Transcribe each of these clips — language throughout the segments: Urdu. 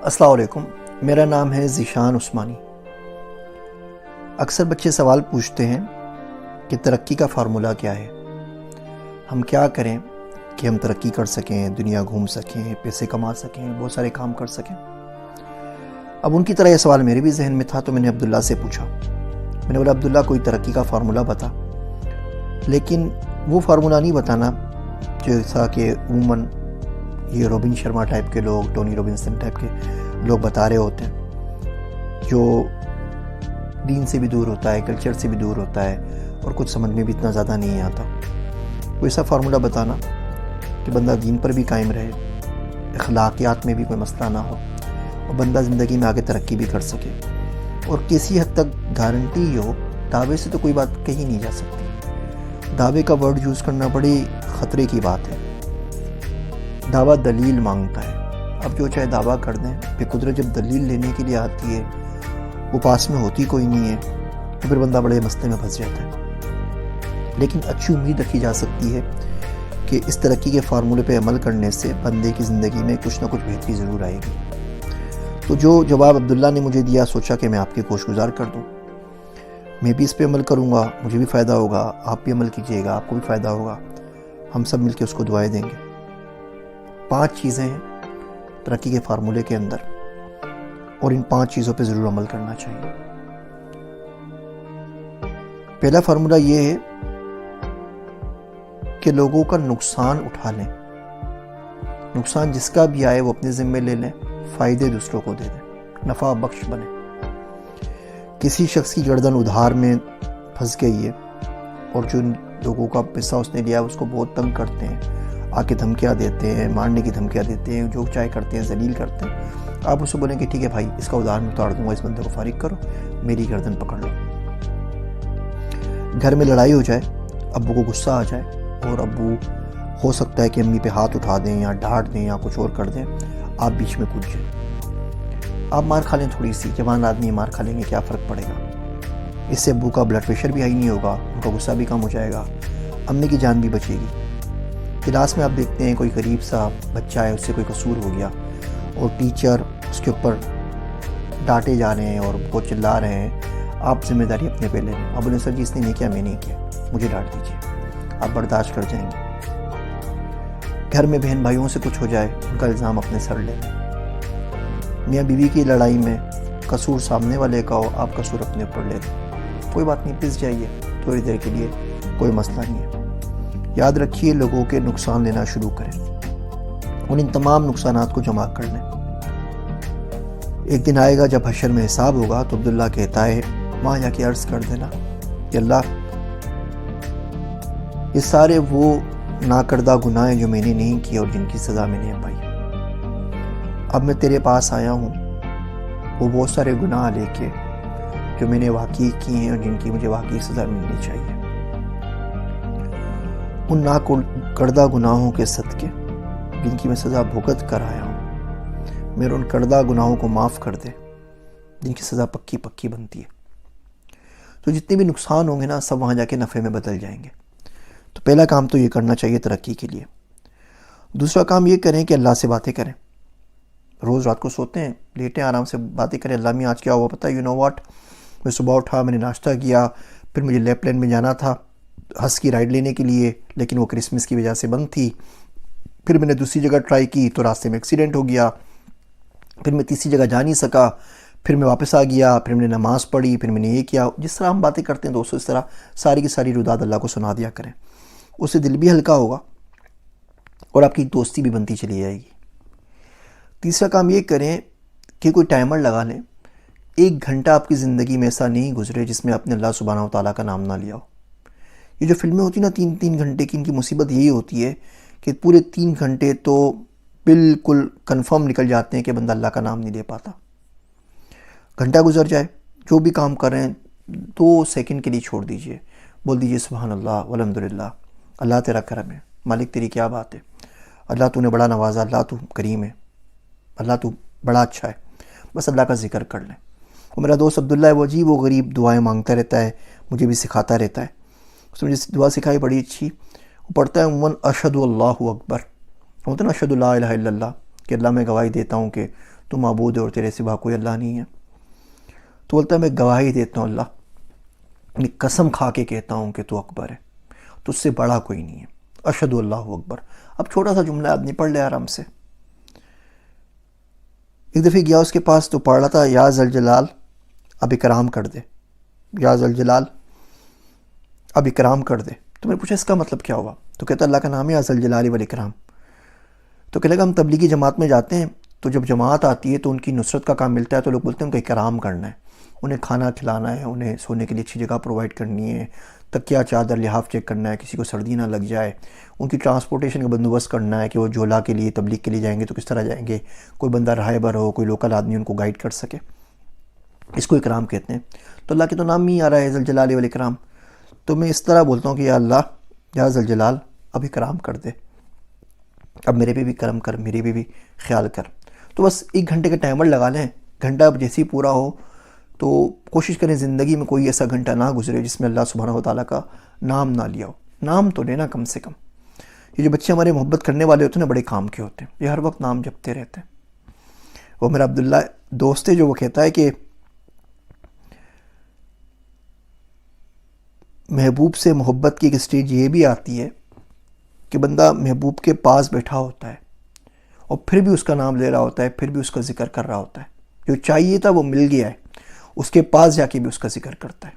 السلام علیکم، میرا نام ہے ذیشان عثمانی۔ اکثر بچے سوال پوچھتے ہیں کہ ترقی کا فارمولہ کیا ہے، ہم کیا کریں کہ ہم ترقی کر سکیں، دنیا گھوم سکیں، پیسے کما سکیں، بہت سارے کام کر سکیں۔ اب ان کی طرح یہ سوال میرے بھی ذہن میں تھا، تو میں نے عبداللہ سے پوچھا۔ میں نے بولا عبداللہ کوئی ترقی کا فارمولہ بتا، لیکن وہ فارمولہ نہیں بتانا جیسا کہ عموماً یہ روبن شرما ٹائپ کے لوگ، ٹونی روبنسن ٹائپ کے لوگ بتا رہے ہوتے ہیں، جو دین سے بھی دور ہوتا ہے، کلچر سے بھی دور ہوتا ہے، اور کچھ سمجھ میں بھی اتنا زیادہ نہیں آتا۔ کوئی ایسا فارمولہ بتانا کہ بندہ دین پر بھی قائم رہے، اخلاقیات میں بھی کوئی مسئلہ نہ ہو، اور بندہ زندگی میں آگے ترقی بھی کر سکے، اور کسی حد تک گارنٹی ہو۔ دعوے سے تو کوئی بات کہی نہیں جا سکتی، دعوے کا ورڈ یوز کرنا بڑی خطرے کی بات ہے۔ دعویٰ دلیل مانگتا ہے، اب جو چاہے دعویٰ کر دیں، پھر قدرت جب دلیل لینے کے لیے آتی ہے وہ پاس میں ہوتی کوئی نہیں ہے، تو پھر بندہ بڑے مسئلے میں پھنس جاتا ہے۔ لیکن اچھی امید رکھی جا سکتی ہے کہ اس ترقی کے فارمولے پہ عمل کرنے سے بندے کی زندگی میں کچھ نہ کچھ بہتری ضرور آئے گی۔ تو جو جواب عبداللہ نے مجھے دیا، سوچا کہ میں آپ کے گوش گزار کر دوں۔ میں بھی اس پہ عمل کروں گا، مجھے بھی فائدہ ہوگا، آپ بھی عمل کیجئے گا، آپ کو بھی فائدہ ہوگا، ہم سب مل کے اس کو دعائیں دیں گے۔ 5 چیزیں ہیں ترقی کے فارمولے کے اندر، اور ان 5 چیزوں پہ ضرور عمل کرنا چاہیے۔ پہلا فارمولہ یہ ہے کہ لوگوں کا نقصان اٹھا لیں، نقصان جس کا بھی آئے وہ اپنے ذمے لے لیں، فائدے دوسروں کو دے دیں، نفع بخش بنیں۔ کسی شخص کی گردن ادھار میں پھنس گئی ہے، اور جو لوگوں کا پیسہ اس نے لیا اس کو بہت تنگ کرتے ہیں، آ کے دھمکیاں دیتے ہیں، مارنے کی دھمکیاں دیتے ہیں، جو چاہے کرتے ہیں، ذلیل کرتے ہیں۔ آپ اسے بولیں کہ ٹھیک ہے بھائی، اس کا ادھار میں اتار دوں گا، اس بندے کو فارغ کرو، میری گردن پکڑ لو۔ گھر میں لڑائی ہو جائے، ابو کو غصہ آ جائے، اور ابو ہو سکتا ہے کہ امی پہ ہاتھ اٹھا دیں یا ڈانٹ دیں یا کچھ اور کر دیں، آپ بیچ میں کود جائیں۔ آپ مار کھا لیں، تھوڑی سی، جوان آدمی مار کھا لیں گے، کیا فرق پڑے گا؟ اس سے ابو کا بلڈ پریشر بھی ہائی نہیں ہوگا، ان کا غصہ بھی کم ہو جائے گا، امی کی جان بھی بچے گی۔ کلاس میں آپ دیکھتے ہیں کوئی غریب سا بچہ ہے، اس سے کوئی قصور ہو گیا، اور ٹیچر اس کے اوپر ڈانٹے جا رہے ہیں اور بہت چلا رہے ہیں، آپ ذمہ داری اپنے پہ لے لیں۔ آپ بولیں سر جی اس نے نہیں کیا، میں نہیں کیا، مجھے ڈانٹ دیجیے، آپ برداشت کر جائیں گے۔ گھر میں بہن بھائیوں سے کچھ ہو جائے، ان کا الزام اپنے سر لے لیں۔ میاں بیوی کی لڑائی میں قصور سامنے والے کا ہو، آپ قصور اپنے اوپر لے لیں، کوئی بات نہیں، پس جائیے تھوڑی دیر کے لیے، کوئی مسئلہ نہیں ہے۔ یاد رکھیے، لوگوں کے نقصان لینا شروع کریں، اور ان تمام نقصانات کو جمع کر لیں۔ ایک دن آئے گا جب حشر میں حساب ہوگا، تو عبداللہ کہتا ہے وہاں جا کے عرض کر دینا کہ اللہ، یہ سارے وہ ناکردہ گناہ ہیں جو میں نے نہیں کیے اور جن کی سزا میں نے پائی۔ اب میں تیرے پاس آیا ہوں وہ بہت سارے گناہ لے کے جو میں نے واقعی کیے ہیں اور جن کی مجھے واقعی سزا ملنی چاہیے۔ ان ناکردہ گناہوں کے صدقے جن کی میں سزا بھگت کر آیا ہوں، میرے ان کردہ گناہوں کو معاف کر دے جن کی سزا پکی پکی بنتی ہے۔ تو جتنے بھی نقصان ہوں گے نا، سب وہاں جا کے نفع میں بدل جائیں گے۔ تو پہلا کام تو یہ کرنا چاہیے ترقی کے لیے۔ دوسرا کام یہ کریں کہ اللہ سے باتیں کریں۔ روز رات کو سوتے ہیں، لیٹیں، آرام سے باتیں کریں، اللہ میں آج کیا ہوا پتہ ہے، یو نو واٹ، میں صبح اٹھا، میں نے ناشتہ کیا، پھر مجھے لیپ لین میں جانا تھا ہس کی رائڈ لینے کے لیے، لیکن وہ کرسمس کی وجہ سے بند تھی۔ پھر میں نے دوسری جگہ ٹرائی کی تو راستے میں ایکسیڈنٹ ہو گیا، پھر میں تیسری جگہ جا نہیں سکا، پھر میں واپس آ گیا، پھر میں نے نماز پڑھی، پھر میں نے یہ کیا۔ جس طرح ہم باتیں کرتے ہیں دوستوں، اس طرح ساری کی ساری روداد اللہ کو سنا دیا کریں، اس سے دل بھی ہلکا ہوگا اور آپ کی دوستی بھی بنتی چلی جائے گی۔ تیسرا کام یہ کریں کہ کوئی ٹائمر لگا لیں، 1 گھنٹہ آپ کی زندگی میں ایسا نہیں گزرے جس میں آپ نے اللہ سبحانہ و تعالیٰ کا نام نہ لیا ہو۔ یہ جو فلمیں ہوتی ہیں نا 3 گھنٹے کی، ان کی مصیبت یہی ہوتی ہے کہ پورے 3 گھنٹے تو بالکل کنفرم نکل جاتے ہیں کہ بندہ اللہ کا نام نہیں لے پاتا۔ گھنٹہ گزر جائے، جو بھی کام کر رہے ہیں 2 سیکنڈ کے لیے چھوڑ دیجئے، بول دیجئے سبحان اللہ والحمدللہ، اللہ تیرا کرم ہے، مالک تیری کیا بات ہے، اللہ تو نے بڑا نوازا، اللہ تو کریم ہے، اللہ تو بڑا اچھا ہے، بس اللہ کا ذکر کر لیں۔ اور میرا دوست عبداللہ ہے، وہ عجیب و غریب دعائیں مانگتا رہتا ہے، مجھے بھی سکھاتا رہتا ہے۔ اس نے مجھے دعا سکھائی بڑی اچھی، وہ پڑھتا ہے عموماً اشہد اللہ اکبر، ہوتا ہے نا اشہد لا الہ الا اللہ، کہ اللہ میں گواہی دیتا ہوں کہ تو معبود ہے اور تیرے سوا کوئی اللہ نہیں ہے. تو بولتا ہے میں گواہی دیتا ہوں اللہ، میں قسم کھا کے کہتا ہوں کہ تو اکبر ہے، تو اس سے بڑا کوئی نہیں ہے. اشہد اللہ اکبر. اب چھوٹا سا جملہ آدمی پڑھ لے آرام سے. ایک دفعہ گیا اس کے پاس تو پڑھ رہا تھا یا ذوالجلال اب اکرام کر دے، یا ذوالجلال اب اکرام کر دے. تو میں نے پوچھا اس کا مطلب کیا ہوا؟ تو کہتا اللہ کا نام ہے یا ذوالجلال والاکرام. تو کہنے لگا ہم تبلیغی جماعت میں جاتے ہیں تو جب جماعت آتی ہے تو ان کی نصرت کا کام ملتا ہے تو لوگ بولتے ہیں ان کا اکرام کرنا ہے، انہیں کھانا کھلانا ہے، انہیں سونے کے لیے اچھی جگہ پرووائڈ کرنی ہے، تکیہ چادر لحاف چیک کرنا ہے، کسی کو سردی نہ لگ جائے، ان کی ٹرانسپورٹیشن کا بندوبست کرنا ہے کہ وہ جولا کے لیے تبلیغ کے لیے جائیں گے تو کس طرح جائیں گے، کوئی بندہ راہبر ہو، کوئی لوکل آدمی ان کو گائیڈ کر سکے. اس کو اکرام کہتے ہیں. تو اللہ کے تو نام ہی آ رہا ہے ذوالجلال والاکرام. تو میں اس طرح بولتا ہوں کہ یا اللہ یا ذوالجلال اب اکرام کر دے، اب میرے پہ بھی کرم کر، میرے پہ بھی خیال کر. تو بس 1 گھنٹے کا ٹائمر لگا لیں، گھنٹہ اب جیسے ہی پورا ہو تو کوشش کریں زندگی میں کوئی ایسا گھنٹہ نہ گزرے جس میں اللہ سبحانہ وتعالیٰ کا نام نہ لیا ہو. نام تو لینا کم سے کم. یہ جو بچے ہمارے محبت کرنے والے ہوتے ہیں نا بڑے کام کے ہوتے ہیں، یہ ہر وقت نام جپتے رہتے ہیں. وہ میرا عبداللہ دوست ہے جو وہ کہتا ہے کہ محبوب سے محبت کی ایک سٹیج یہ بھی آتی ہے کہ بندہ محبوب کے پاس بیٹھا ہوتا ہے اور پھر بھی اس کا نام لے رہا ہوتا ہے، پھر بھی اس کا ذکر کر رہا ہوتا ہے. جو چاہیے تھا وہ مل گیا ہے، اس کے پاس جا کے بھی اس کا ذکر کرتا ہے.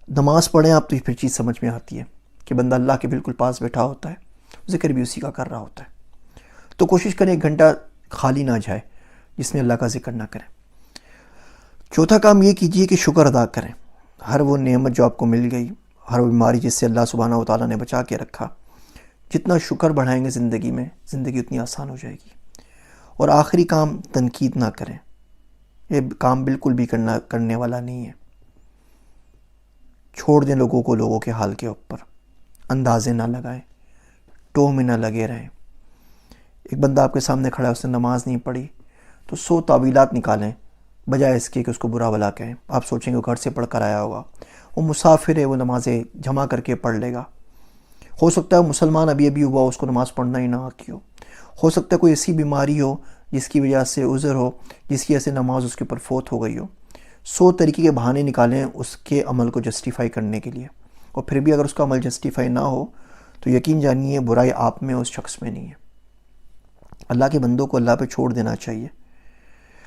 نماز پڑھیں آپ تو یہ پھر چیز سمجھ میں آتی ہے کہ بندہ اللہ کے بالکل پاس بیٹھا ہوتا ہے، ذکر بھی اسی کا کر رہا ہوتا ہے. تو کوشش کریں 1 گھنٹہ خالی نہ جائے جس میں اللہ کا ذکر نہ کریں. چوتھا کام یہ کیجئے کہ شکر ادا کریں. ہر وہ نعمت جو آپ کو مل گئی، ہر وہ بیماری جس سے اللہ سبحانہ وتعالیٰ نے بچا کے رکھا، جتنا شکر بڑھائیں گے زندگی میں، زندگی اتنی آسان ہو جائے گی. اور آخری کام تنقید نہ کریں. یہ کام بالکل بھی کرنے والا نہیں ہے. چھوڑ دیں لوگوں کو لوگوں کے حال کے اوپر، اندازے نہ لگائیں، ٹوہ میں نہ لگے رہیں. ایک بندہ آپ کے سامنے کھڑا ہے، اس نے نماز نہیں پڑھی تو 100 تعویلات نکالیں بجائے اس کے کہ اس کو برا بھلا کہیں. آپ سوچیں گے وہ گھر سے پڑھ کر آیا ہوگا، وہ مسافر ہے، وہ نمازیں جمع کر کے پڑھ لے گا. ہو سکتا ہے مسلمان ابھی ہوا، اس کو نماز پڑھنا ہی نہ آتی ہو سکتا ہے کوئی ایسی بیماری ہو جس کی وجہ سے عذر ہو، جس کی وجہ سے نماز اس کے اوپر فوت ہو گئی ہو. 100 طریقے کے بہانے نکالیں اس کے عمل کو جسٹیفائی کرنے کے لیے، اور پھر بھی اگر اس کا عمل جسٹیفائی نہ ہو تو یقین جانیے برائی آپ میں اس شخص میں نہیں ہے. اللہ کے بندوں کو اللہ پہ چھوڑ دینا چاہیے.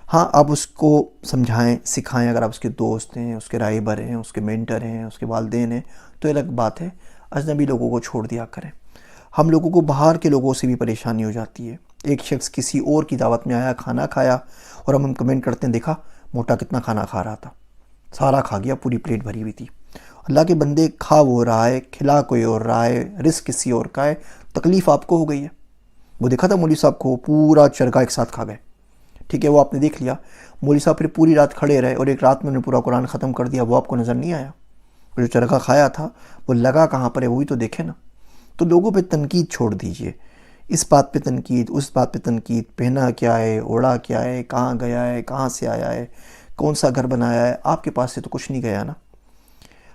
ہاں آپ اس کو سمجھائیں، سکھائیں، اگر آپ اس کے دوست ہیں، اس کے راہبر ہیں، اس کے مینٹر ہیں، اس کے والدین ہیں تو الگ بات ہے. اجنبی لوگوں کو چھوڑ دیا کریں. ہم لوگوں کو باہر کے لوگوں سے بھی پریشانی ہو جاتی ہے. ایک شخص کسی اور کی دعوت میں آیا، کھانا کھایا، اور ہم کمنٹ کرتے ہیں دیکھا موٹا کتنا کھانا کھا رہا تھا، سارا کھا گیا، پوری پلیٹ بھری ہوئی تھی. اللہ کے بندے کھا وہ رہا ہے، کھلا کوئی اور رہا ہے، رزق کسی اور کا ہے، تکلیف آپ کو ہو گئی ہے. وہ دیکھا تھا مولوی صاحب کو پورا چرگا ایک ساتھ کھا گئے، ٹھیک ہے، وہ آپ نے دیکھ لیا. مولوی صاحب پھر پوری رات کھڑے رہے اور ایک رات میں انہوں نے پورا قرآن ختم کر دیا، وہ آپ کو نظر نہیں آیا. جو چرگا کھایا تھا وہ لگا کہاں پر ہے، وہی تو دیکھے نا. تو لوگوں پہ تنقید چھوڑ دیجئے. اس بات پہ تنقید، اس بات پہ تنقید، پہنا کیا ہے، اوڑا کیا ہے، کہاں گیا ہے، کہاں سے آیا ہے، کون سا گھر بنایا ہے. آپ کے پاس سے تو کچھ نہیں گیا نا.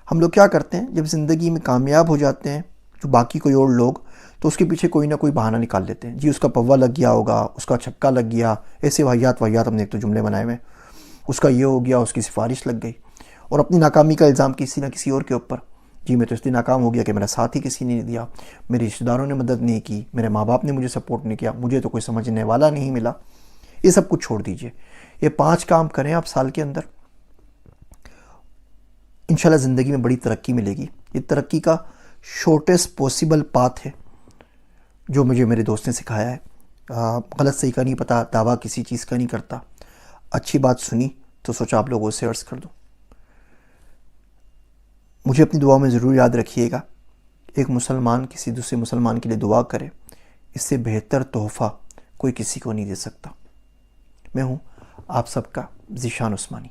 ہم لوگ کیا کرتے ہیں جب زندگی میں کامیاب ہو جاتے ہیں جو باقی کوئی اور لوگ، تو اس کے پیچھے کوئی نہ کوئی بہانہ نکال لیتے ہیں. جی اس کا پوا لگ گیا ہوگا، اس کا چھکا لگ گیا، ایسے واہیات ہم نے ایک تو جملے بنائے ہوئے. اس کا یہ ہو گیا، اس کی سفارش لگ گئی، اور اپنی ناکامی کا الزام کسی نہ کسی اور کے اوپر. جی میں تو اس لیے ناکام ہو گیا کہ میرا ساتھ ہی کسی نے نہیں دیا، میرے رشتہ داروں نے مدد نہیں کی، میرے ماں باپ نے مجھے سپورٹ نہیں کیا، مجھے تو کوئی سمجھنے والا نہیں ملا. یہ سب کچھ چھوڑ دیجئے. یہ 5 کام کریں آپ سال کے اندر، انشاءاللہ زندگی میں بڑی ترقی ملے گی. یہ ترقی کا شارٹیسٹ پاسبل پاتھ ہے جو مجھے میرے دوست نے سکھایا ہے. غلط صحیح کا نہیں پتہ، دعویٰ کسی چیز کا نہیں کرتا. اچھی بات سنی تو سوچا آپ لوگوں سے عرض کر دوں. مجھے اپنی دعا میں ضرور یاد رکھیے گا. ایک مسلمان کسی دوسرے مسلمان کے لیے دعا کرے، اس سے بہتر تحفہ کوئی کسی کو نہیں دے سکتا. میں ہوں آپ سب کا ذیشان عثمانی.